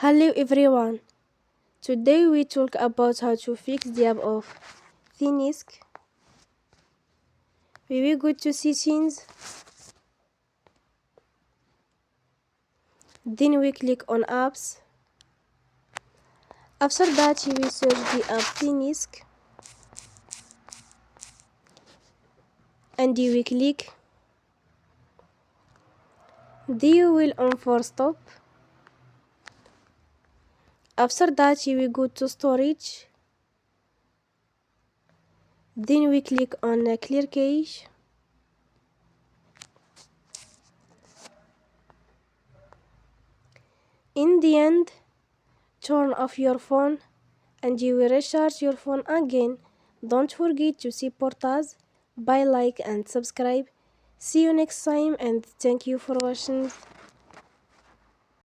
Hello everyone. Today we talk about how to fix the app of Thenics. We will go to settings. Then we click on apps. After that we will search the app Thenics. And you will click. Then you will on for stop. After that you will go to storage. Then we click on clear cache. In the end, turn off your phone and you will recharge your phone again. Don't forget to support us by like and subscribe. See you next time and thank you for watching.